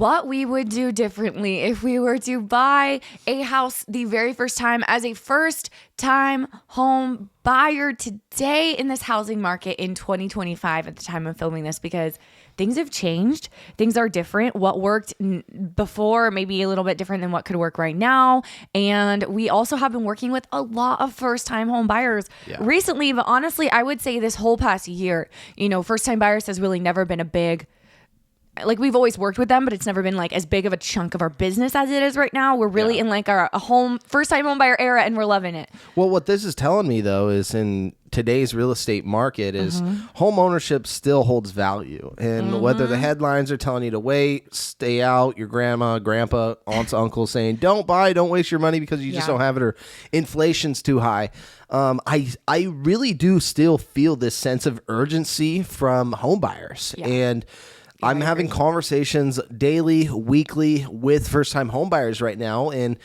what we would do differently if we were to buy a house the very first time as a first-time home buyer today in this housing market in 2025 at the time of filming this, because things have changed. Things are different. What worked before may be a little bit different than what could work right now. And we also have been working with a lot of first-time home buyers recently. But honestly, I would say this whole past year, first-time buyers has really never been a big, like, we've always worked with them, but it's never been like as big of a chunk of our business as it is right now. We're really in like a first-time home buyer era, and we're loving it. Well, what this is telling me, though, is in today's real estate market is home ownership still holds value. And whether the headlines are telling you to wait, stay out, your grandma, grandpa, aunts, uncles saying, don't buy, don't waste your money because you just don't have it, or inflation's too high. I really do still feel this sense of urgency from home buyers. And I'm having conversations daily, weekly with first-time homebuyers right now, and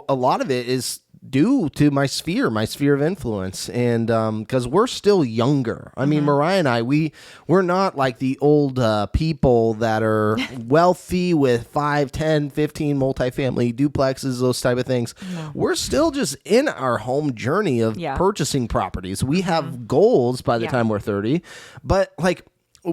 a lot of it is due to my sphere of influence, and because we're still younger. I mean, Mariah and I, we're not like the old people that are wealthy with 5, 10, 15 multifamily duplexes, those type of things. No. We're still just in our home journey of purchasing properties. We have goals by the time we're 30, but like,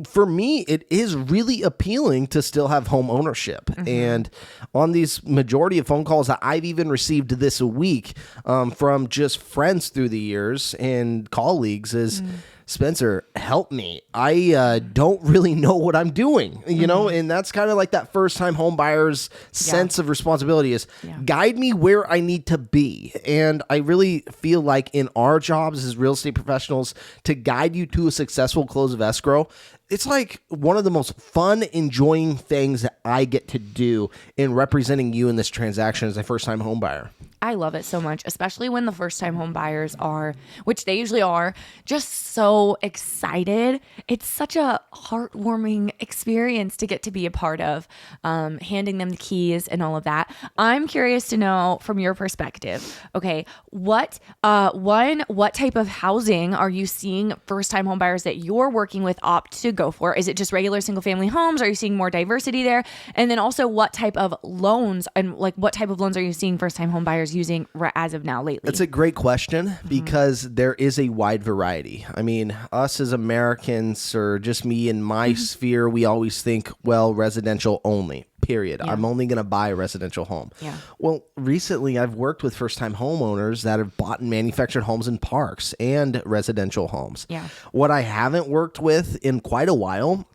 for me, it is really appealing to still have home ownership. And on these majority of phone calls that I've even received this week from just friends through the years and colleagues is, Spencer, help me. I don't really know what I'm doing, you know, and that's kind of like that first time home buyer's sense of responsibility is guide me where I need to be. And I really feel like in our jobs as real estate professionals to guide you to a successful close of escrow, it's like one of the most fun, enjoying things that I get to do in representing you in this transaction as a first-time home buyer. I love it so much, especially when the first-time home buyers are, which they usually are, just so excited. It's such a heartwarming experience to get to be a part of, handing them the keys and all of that. I'm curious to know from your perspective, okay, what type of housing are you seeing first-time home buyers that you're working with opt to go for? Is it just regular single-family homes? Are you seeing more diversity there? And then also, what type of loans and like what type of loans are you seeing first-time home buyers using as of now lately? That's a great question because there is a wide variety. I mean, us as Americans, or just me in my sphere, we always think, well, residential only, period. I'm only going to buy a residential home. Well, recently I've worked with first-time homeowners that have bought and manufactured homes in parks and residential homes. What I haven't worked with in quite a while,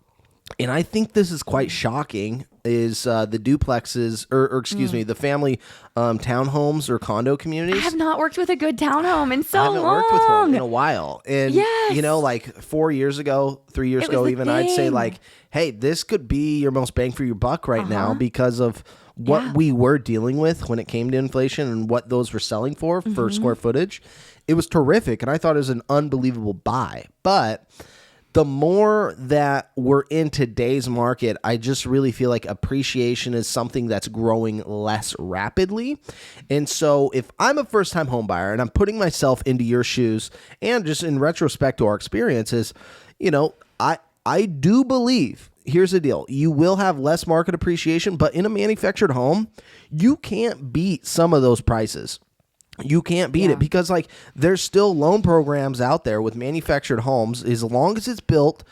and I think this is quite shocking, is the duplexes, or excuse me, the family townhomes or condo communities. I have not worked with a good townhome in so long. I haven't worked with one in a while. And, you know, like 4 years ago, 3 years ago even, I'd say like, hey, this could be your most bang for your buck right now because of what we were dealing with when it came to inflation and what those were selling for square footage. It was terrific, and I thought it was an unbelievable buy. But the more that we're in today's market, I just really feel like appreciation is something that's growing less rapidly. And so if I'm a first-time home buyer and I'm putting myself into your shoes, and just in retrospect to our experiences, you know, I do believe, here's the deal, you will have less market appreciation, but in a manufactured home, you can't beat some of those prices. You can't beat it because like there's still loan programs out there with manufactured homes. As long as it's built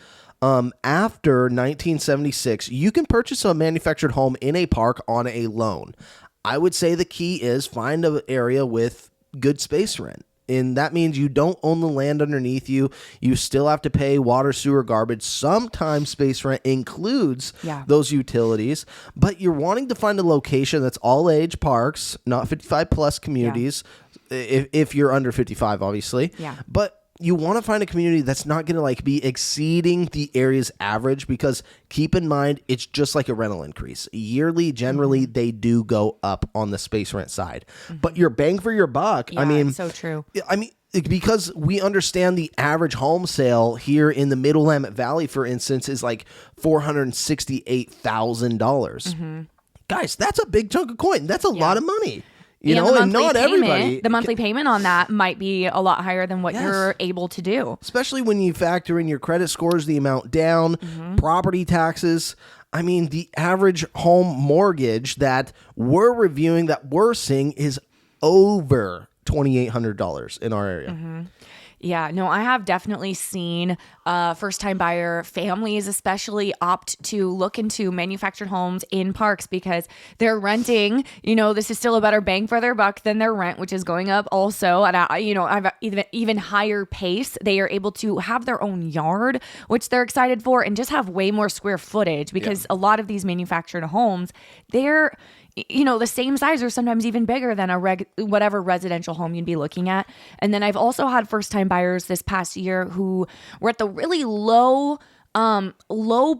after 1976, you can purchase a manufactured home in a park on a loan. I would say the key is find an area with good space rent. And that means you don't own the land underneath you. You still have to pay water, sewer, garbage. Sometimes space rent includes those utilities. But you're wanting to find a location that's all age parks, not 55 plus communities, if you're under 55, obviously. But you want to find a community that's not going to like be exceeding the area's average, because keep in mind, it's just like a rental increase. Yearly, generally, they do go up on the space rent side. But your bang for your buck, I mean, so true. I mean, because we understand the average home sale here in the Middle Willamette Valley, for instance, is like $468,000. Guys, that's a big chunk of coin. That's a lot of money. You know, and not everybody. The monthly payment on that might be a lot higher than what you're able to do. Especially when you factor in your credit scores, the amount down, property taxes. I mean, the average home mortgage that we're reviewing, that we're seeing, is over $2,800 in our area. Mm-hmm. Yeah, no, I have definitely seen first-time buyer families especially opt to look into manufactured homes in parks because they're renting. This is still a better bang for their buck than their rent, which is going up also at I've even higher pace. They are able to have their own yard, which they're excited for, and just have way more square footage because a lot of these manufactured homes, they're the same size or sometimes even bigger than whatever residential home you'd be looking at. And then I've also had first-time buyers this past year who were at the really low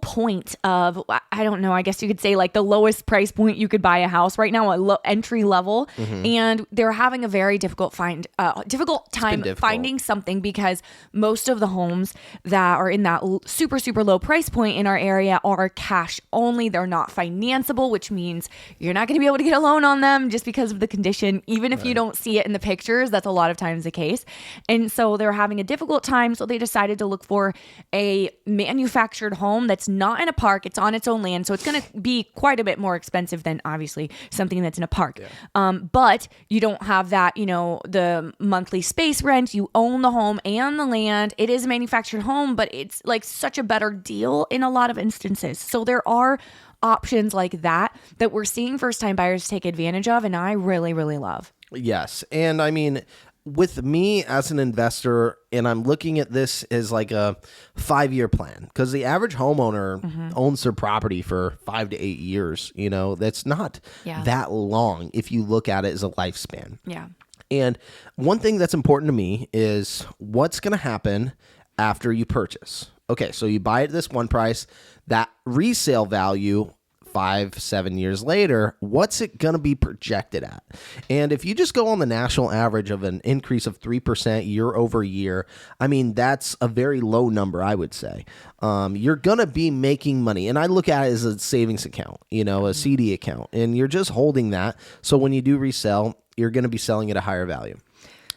point of, I don't know, I guess you could say like the lowest price point you could buy a house right now, a entry level. And they're having a very difficult time finding something because most of the homes that are in that super, super low price point in our area are cash only. They're not financeable, which means you're not going to be able to get a loan on them just because of the condition. Even if you don't see it in the pictures, that's a lot of times the case. And so they're having a difficult time. So they decided to look for a manufactured home that's not in a park. It's on its own land, so it's going to be quite a bit more expensive than obviously something that's in a park. But you don't have that, the monthly space rent. You own the home and the land. It is a manufactured home, but it's like such a better deal in a lot of instances. So there are options like that we're seeing first-time buyers take advantage of, and I really, really love. Yes, and I mean, with me as an investor, and I'm looking at this as like a 5-year plan, because the average homeowner owns their property for 5 to 8 years. That's not that long if you look at it as a lifespan. Yeah. And one thing that's important to me is what's going to happen after you purchase. Okay, so you buy it at this one price, that resale value 5-7 years later, what's it going to be projected at? And if you just go on the national average of an increase of 3% year over year, I mean, that's a very low number, I would say. You're going to be making money. And I look at it as a savings account, a CD account, and you're just holding that. So when you do resell, you're going to be selling at a higher value.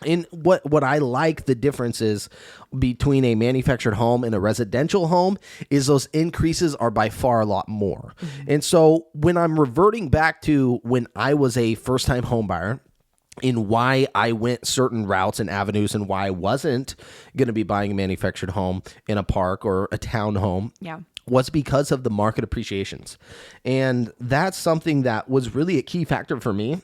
And what I like the difference is between a manufactured home and a residential home is those increases are by far a lot more. And so when I'm reverting back to when I was a first-time home buyer and why I went certain routes and avenues and why I wasn't going to be buying a manufactured home in a park or a townhome. Yeah. Was because of the market appreciations. And that's something that was really a key factor for me.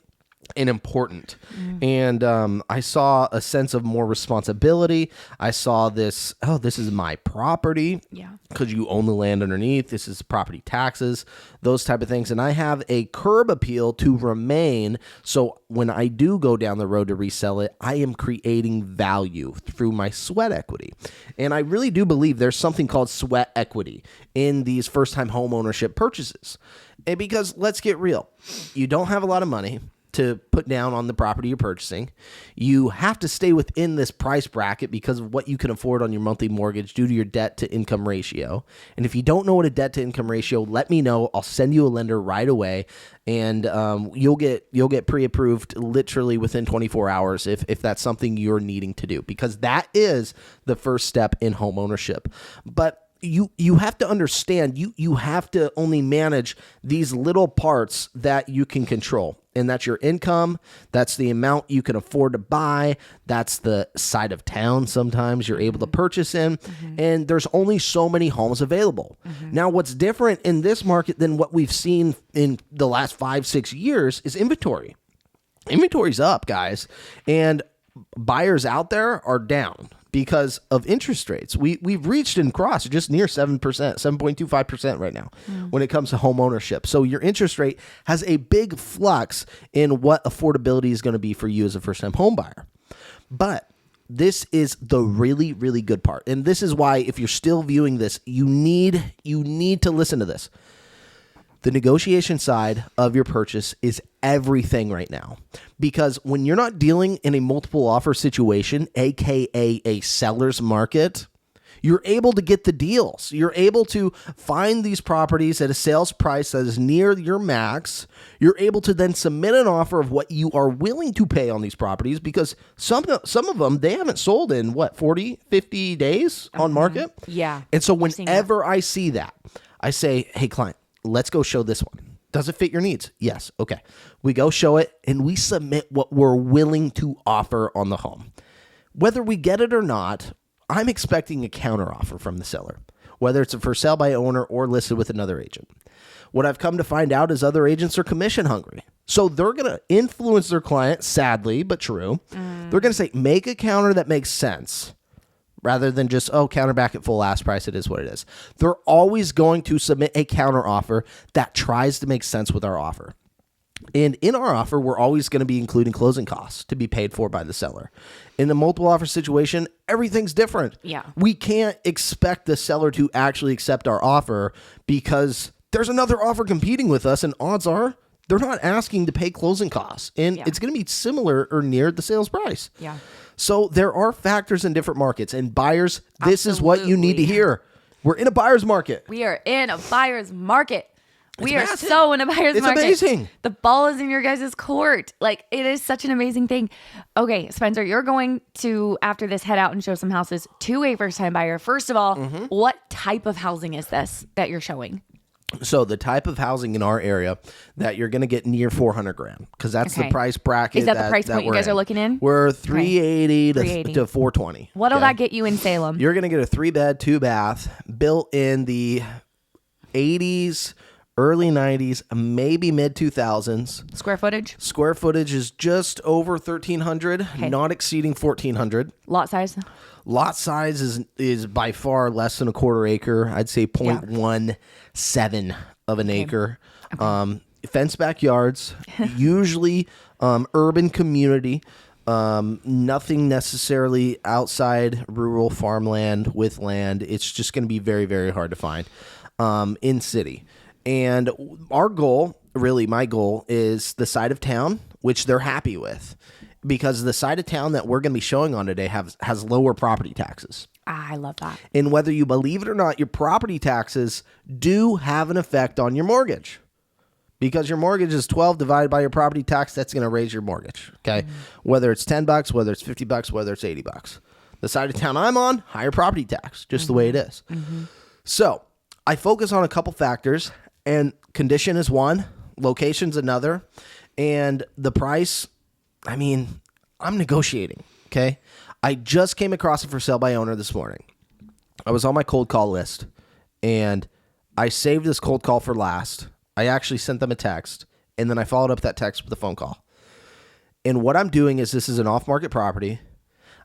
And important. And I saw a sense of more responsibility. I saw this is my property. Yeah. Because you own the land underneath. This is property taxes, those type of things. And I have a curb appeal to remain. So when I do go down the road to resell it, I am creating value through my sweat equity. And I really do believe there's something called sweat equity in these first-time home ownership purchases. And because let's get real, you don't have a lot of money to put down on the property you're purchasing. You have to stay within this price bracket because of what you can afford on your monthly mortgage due to your debt to income ratio. And if you don't know what a debt to income ratio, let me know. I'll send you a lender right away, and you'll get pre-approved literally within 24 hours if that's something you're needing to do, because that is the first step in home ownership. But you have to understand, you have to only manage these little parts that you can control. And that's your income. That's the amount you can afford to buy. That's the side of town sometimes you're able to purchase in. And there's only so many homes available. Now, what's different in this market than what we've seen in the last 5-6 years is inventory. Inventory's up, guys. And buyers out there are down because of interest rates. We've reached and crossed just near 7%, 7.25% right now when it comes to home ownership. So your interest rate has a big flux in what affordability is going to be for you as a first-time home buyer. But this is the really, really good part. And this is why, if you're still viewing this, you need to listen to this. The negotiation side of your purchase is everything right now, because when you're not dealing in a multiple offer situation, aka a seller's market, you're able to get the deals. You're able to find these properties at a sales price that is near your max. You're able to then submit an offer of what you are willing to pay on these properties, because some of them, they haven't sold in 40, 50 days on market. Yeah. And so whenever I see that, I say, hey, client, let's go show this one. Does it fit your needs? Yes. Okay. We go show it and we submit what we're willing to offer on the home. Whether we get it or not, I'm expecting a counteroffer from the seller, whether it's a for sale by owner or listed with another agent. What I've come to find out is other agents are commission hungry. So they're going to influence their client, sadly, but true. They're going to say, make a counter that makes sense rather than just, counter back at full ask price. It is what it is. They're always going to submit a counter offer that tries to make sense with our offer. And in our offer, we're always going to be including closing costs to be paid for by the seller. In the multiple offer situation, everything's different. Yeah. We can't expect the seller to actually accept our offer because there's another offer competing with us, and odds are they're not asking to pay closing costs. And it's going to be similar or near the sales price. Yeah. So there are factors in different markets. And buyers, this is what you need to hear. We're in a buyer's market. We are in a buyer's market. We are massive. so in a buyer's market. It's amazing. The ball is in your guys' court. Like, it is such an amazing thing. Okay, Spencer, you're going to, after this, head out and show some houses to a first-time buyer. First of all, what type of housing is this that you're showing? So the type of housing in our area that you're going to get near $400,000 because that's the price bracket. Is that the price point you guys are looking in? We're 380 to 420. What'll that get you in Salem? You're going to get a 3-bed, 2-bath built in the 80s, early 90s, maybe mid 2000s. Square footage? Square footage is just over 1,300, not exceeding 1,400. Lot size? Lot size is by far less than a quarter acre. I'd say 0.17 of an acre. Fenced backyards, usually urban community, nothing necessarily outside rural farmland with land. It's just going to be very, very hard to find in city. And our goal, really my goal, is the side of town, which they're happy with. Because the side of town that we're going to be showing on today has lower property taxes. I love that. And whether you believe it or not, your property taxes do have an effect on your mortgage. Because your mortgage is 12 divided by your property tax, that's going to raise your mortgage. Okay, whether it's $10, whether it's $50, whether it's $80. The side of town I'm on, higher property tax, just the way it is. So I focus on a couple factors, and condition is one, location's another, and the price. I mean, I'm negotiating, okay? I just came across a for sale by owner this morning. I was on my cold call list, and I saved this cold call for last. I actually sent them a text, and then I followed up that text with a phone call. And what I'm doing is this is an off-market property.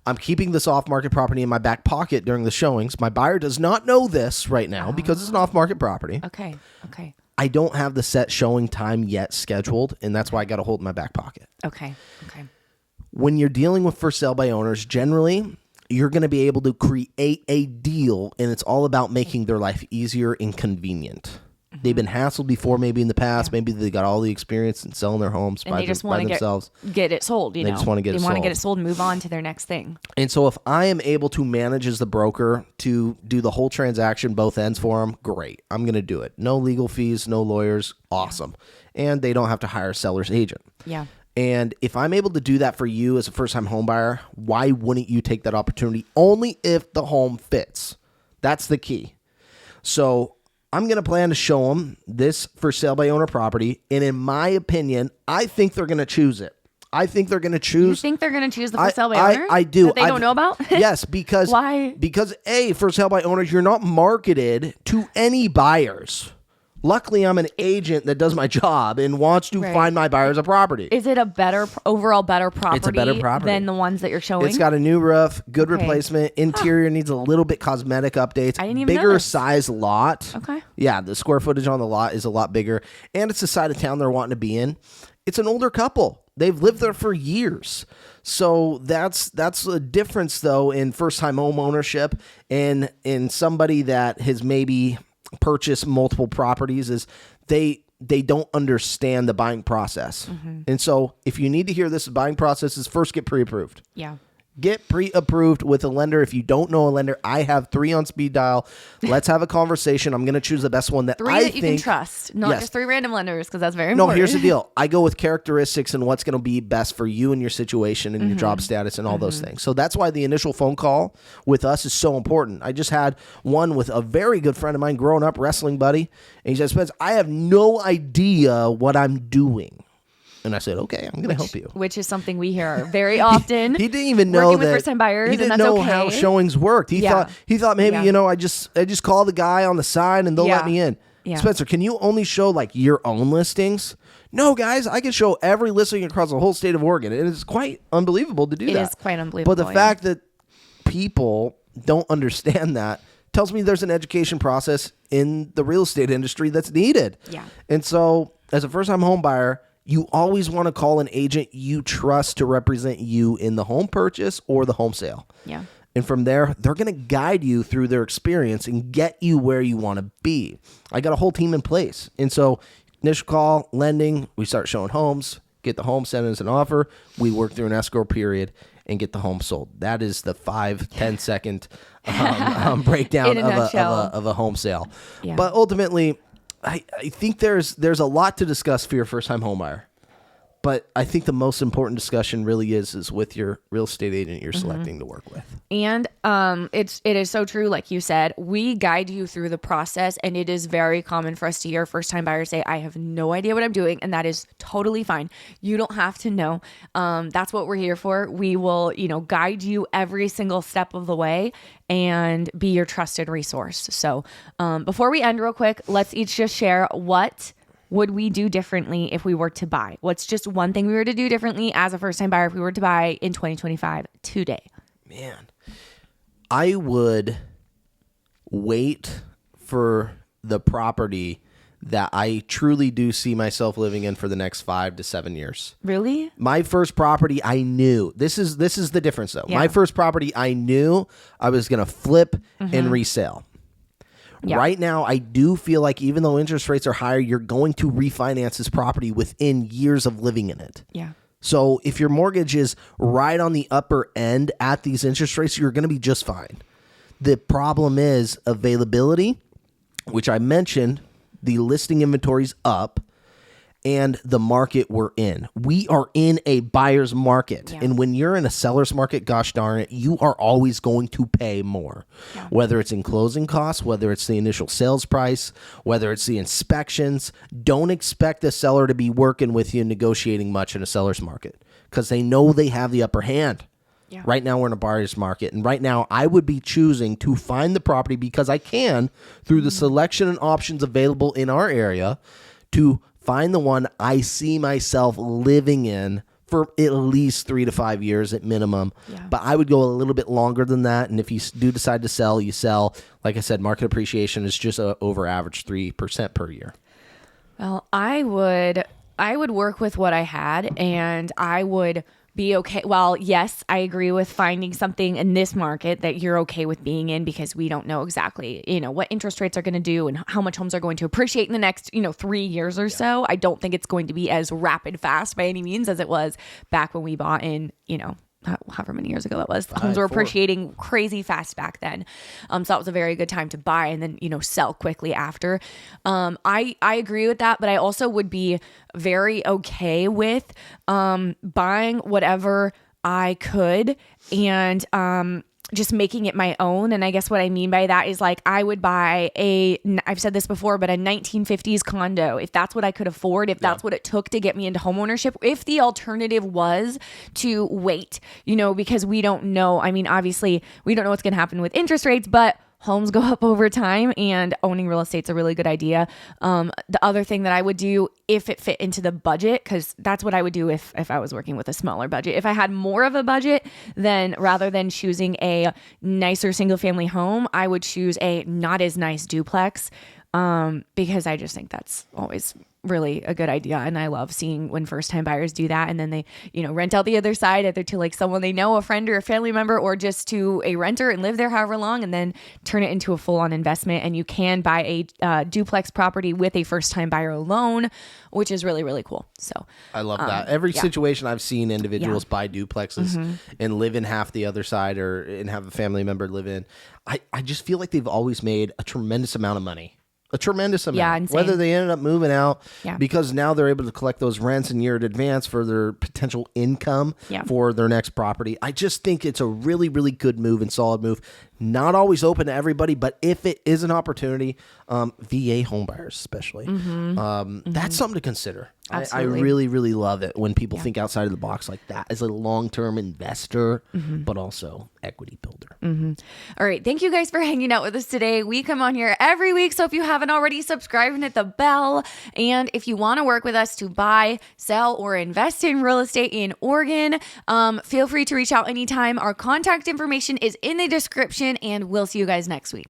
I'm keeping this off-market property in my back pocket during the showings. My buyer does not know this right now because it's an off-market property. Okay. I don't have the set showing time yet scheduled, and that's why I got to hold in my back pocket. Okay. When you're dealing with for sale by owners, generally, you're going to be able to create a deal, and it's all about making their life easier and convenient. They've been hassled before, maybe in the past. Maybe they got all the experience in selling their homes and they just want to get it sold. They just want to get it sold. They want to get it sold and move on to their next thing. And so if I am able to manage as the broker to do the whole transaction, both ends for them, great. I'm going to do it. No legal fees, no lawyers. Awesome. And they don't have to hire a seller's agent. Yeah. And if I'm able to do that for you as a first-time home buyer, why wouldn't you take that opportunity? Only if the home fits. That's the key. So I'm going to plan to show them this for sale by owner property. And in my opinion, I think they're going to choose it. I think they're going to choose. You think they're going to choose the for sale by owner? I do. That they don't know about? Yes, because why? Because for sale by owners, you're not marketed to any buyers. Luckily, I'm an agent that does my job and wants to find my buyers a property. Is it a overall better property? It's a better property than the ones that you're showing? It's got a new roof, good replacement. Interior needs a little bit cosmetic updates. I didn't even Bigger notice. size lot. Okay. Yeah, the square footage on the lot is a lot bigger. And it's the side of town they're wanting to be in. It's an older couple. They've lived there for years. So that's a difference, though, in first-time home ownership and in somebody that has maybe purchase multiple properties is they don't understand the buying process. And so if you need to hear this buying process is first get pre-approved. Yeah. Get pre-approved with a lender. If you don't know a lender, I have 3 on speed dial. Let's have a conversation. I'm going to choose the best one that 3 I that you think, can trust, not yes. just 3 random lenders, because that's very No, important. here's the deal. I go with characteristics and what's going to be best for you and your situation and your job status and all those things. So that's why the initial phone call with us is so important. I just had one with a very good friend of mine, growing up wrestling buddy, and he said, Spence, I have no idea what I'm doing. And I said, okay, I'm going to help you. Which is something we hear very often. He didn't even know working that with first-time buyers, he didn't and that's know okay. how showings worked. He thought maybe I just call the guy on the side and they'll let me in. Yeah. Spencer, can you only show like your own listings? No, guys, I can show every listing across the whole state of Oregon. It is quite unbelievable to do that. It is quite unbelievable. But the fact that people don't understand that tells me there's an education process in the real estate industry that's needed. Yeah. And so as a first-time home buyer, you always want to call an agent you trust to represent you in the home purchase or the home sale. Yeah. And from there, they're going to guide you through their experience and get you where you want to be. I got a whole team in place. And so initial call, lending, we start showing homes, get the home, send us an offer. We work through an escrow period and get the home sold. That is the 5-10 second breakdown of a home sale. Yeah. But ultimately, I think there's a lot to discuss for your first-time homebuyer. But I think the most important discussion really is with your real estate agent you're selecting to work with. And it is so true, like you said, we guide you through the process, and it is very common for us to hear first-time buyers say, I have no idea what I'm doing, and that is totally fine. You don't have to know. That's what we're here for. We will, guide you every single step of the way and be your trusted resource. So before we end real quick, let's each just share what would we do differently if we were to buy? What's just one thing we were to do differently as a first-time buyer if we were to buy in 2025 today? Man, I would wait for the property that I truly do see myself living in for the next 5 to 7 years. Really? My first property, I knew. This is the difference, though. Yeah. My first property, I knew I was going to flip and resell. Yeah. Right now, I do feel like even though interest rates are higher, you're going to refinance this property within years of living in it. Yeah. So if your mortgage is right on the upper end at these interest rates, you're going to be just fine. The problem is availability, which I mentioned, the listing inventory's up, and the market we're in. We are in a buyer's market. Yeah. And when you're in a seller's market, gosh darn it, you are always going to pay more. Yeah. Whether it's in closing costs, whether it's the initial sales price, whether it's the inspections. Don't expect the seller to be working with you and negotiating much in a seller's market because they know they have the upper hand. Yeah. Right now we're in a buyer's market. And right now I would be choosing to find the property because I can through the selection and options available in our area to find the one I see myself living in for at least 3 to 5 years at minimum. Yeah. But I would go a little bit longer than that. And if you do decide to sell, you sell. Like I said, market appreciation is just over average 3% per year. Well, I would work with what I had, and I would be okay. Well, yes, I agree with finding something in this market that you're okay with being in because we don't know exactly, what interest rates are going to do and how much homes are going to appreciate in the next, 3 years or so. I don't think it's going to be as rapid fast by any means as it was back when we bought in, however many years ago that was. Homes were appreciating crazy fast back then. So that was a very good time to buy and then, sell quickly after. I agree with that, but I also would be very okay with buying whatever I could and just making it my own. And I guess what I mean by that is like I would buy I've said this before, but a 1950s condo, if that's what I could afford, if that's what it took to get me into home ownership, if the alternative was to wait, because we don't know. I mean, obviously we don't know what's going to happen with interest rates, but homes go up over time and owning real estate's a really good idea. The other thing that I would do if it fit into the budget, because that's what I would do if I was working with a smaller budget. If I had more of a budget, then rather than choosing a nicer single family home, I would choose a not as nice duplex. because I just think that's always really a good idea. And I love seeing when first time buyers do that. And then they, rent out the other side, either to like someone they know, a friend or a family member, or just to a renter and live there however long, and then turn it into a full on investment. And you can buy a duplex property with a first time buyer loan, which is really, really cool. So I love that. Every situation I've seen individuals buy duplexes and live in half the other side and have a family member live in. I just feel like they've always made a tremendous amount of money. A tremendous amount. Yeah, insane. Whether they ended up moving out because now they're able to collect those rents in year in advance for their potential income for their next property. I just think it's a really, really good move and solid move. Not always open to everybody, but if it is an opportunity, VA homebuyers especially, that's something to consider. I really, really love it when people think outside of the box like that as a long-term investor, but also equity builder. All right. Thank you guys for hanging out with us today. We come on here every week. So if you haven't already, subscribe and hit the bell. And if you want to work with us to buy, sell, or invest in real estate in Oregon, feel free to reach out anytime. Our contact information is in the description, and we'll see you guys next week.